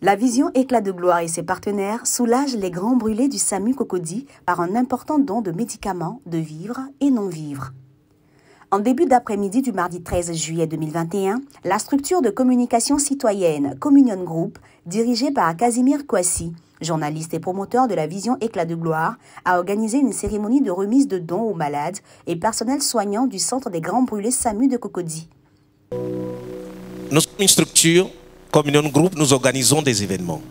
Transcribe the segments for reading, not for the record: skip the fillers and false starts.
La vision Éclat de gloire et ses partenaires soulagent les grands brûlés du SAMU Cocody par un important don de médicaments, de vivres et non-vivres. En début d'après-midi du mardi 13 juillet 2021, la structure de communication citoyenne Communion Group, dirigée par Casimir Kouassi, journaliste et promoteur de la vision Éclat de gloire, a organisé une cérémonie de remise de dons aux malades et personnels soignants du centre des grands brûlés SAMU de Cocody. Nous sommes une structure, Communion Group, nous organisons des événements.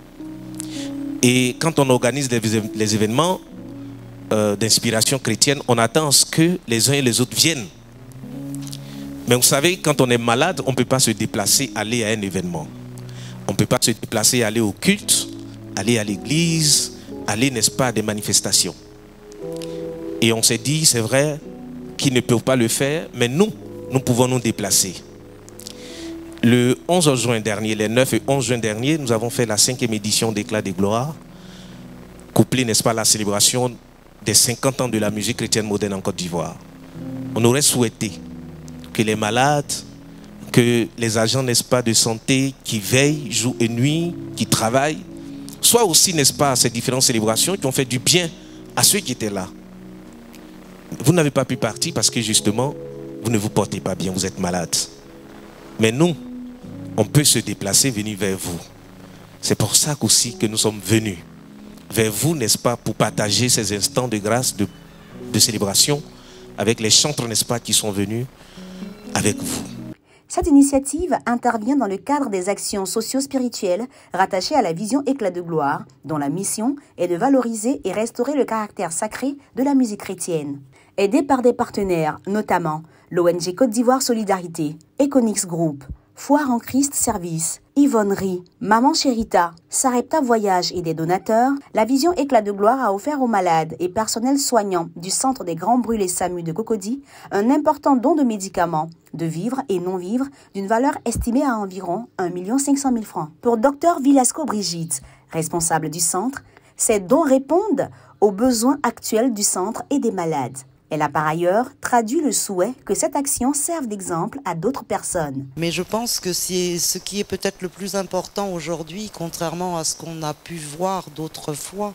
Et quand on organise les événements d'inspiration chrétienne, on attend à ce que les uns et les autres viennent. Mais vous savez, quand on est malade, on ne peut pas se déplacer, aller à un événement. On ne peut pas se déplacer, aller au culte, aller à l'église, aller, n'est-ce pas, à des manifestations. Et on s'est dit, c'est vrai, qu'ils ne peuvent pas le faire, mais nous pouvons nous déplacer. Le 11 juin dernier, les 9 et 11 juin dernier, nous avons fait la 5e édition d'Éclat de gloire, couplée, n'est-ce pas, à la célébration des 50 ans de la musique chrétienne moderne en Côte d'Ivoire. On aurait souhaité que les malades, que les agents, n'est-ce pas, de santé qui veillent jour et nuit, qui travaillent, soient aussi, n'est-ce pas, à ces différentes célébrations qui ont fait du bien à ceux qui étaient là. Vous n'avez pas pu partir parce que justement, vous ne vous portez pas bien, vous êtes malade. Mais nous, on peut se déplacer, venir vers vous. C'est pour ça qu'aussi que nous sommes venus vers vous, n'est-ce pas, pour partager ces instants de grâce, de célébration avec les chantres, n'est-ce pas, qui sont venus avec vous. Cette initiative intervient dans le cadre des actions socio-spirituelles rattachées à la vision Éclat de gloire, dont la mission est de valoriser et restaurer le caractère sacré de la musique chrétienne. Aidée par des partenaires, notamment l'ONG Côte d'Ivoire Solidarité, Econix Group, Foire en Christ Service, Yvonnerie, Maman Chérita, Sarepta Voyage et des donateurs, la vision Éclat de gloire a offert aux malades et personnels soignants du centre des grands brûlés SAMU de Cocody un important don de médicaments, de vivres et non-vivres d'une valeur estimée à environ 1 500 000 francs. Pour Dr Villasco Brigitte, responsable du centre, ces dons répondent aux besoins actuels du centre et des malades. Elle a par ailleurs traduit le souhait que cette action serve d'exemple à d'autres personnes. Mais je pense que c'est ce qui est peut-être le plus important aujourd'hui, contrairement à ce qu'on a pu voir d'autres fois,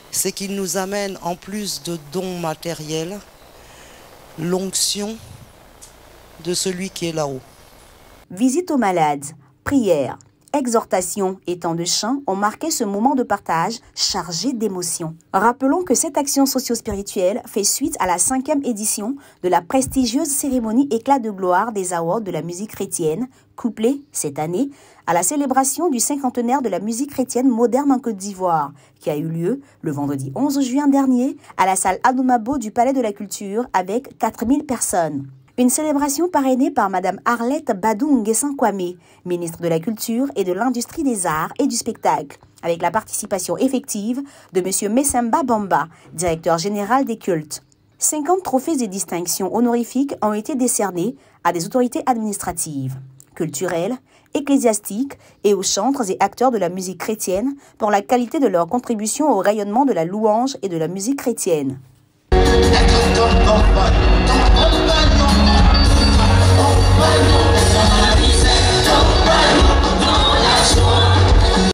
c'est qu'il nous amène, en plus de dons matériels, l'onction de celui qui est là-haut. Visite aux malades, prières, exhortations et temps de chant ont marqué ce moment de partage chargé d'émotions. Rappelons que cette action socio-spirituelle fait suite à la 5e édition de la prestigieuse cérémonie Éclat de gloire des Awards de la musique chrétienne, couplée, cette année, à la célébration du 50e de la musique chrétienne moderne en Côte d'Ivoire, qui a eu lieu le vendredi 11 juin dernier à la salle Adoumabo du Palais de la Culture avec 4000 personnes. Une célébration parrainée par Mme Arlette Badou Nguessan Kwame, ministre de la Culture et de l'Industrie des Arts et du Spectacle, avec la participation effective de M. Messemba Bamba, directeur général des cultes. 50 trophées et distinctions honorifiques ont été décernés à des autorités administratives, culturelles, ecclésiastiques et aux chantres et acteurs de la musique chrétienne pour la qualité de leur contribution au rayonnement de la louange et de la musique chrétienne. Oh,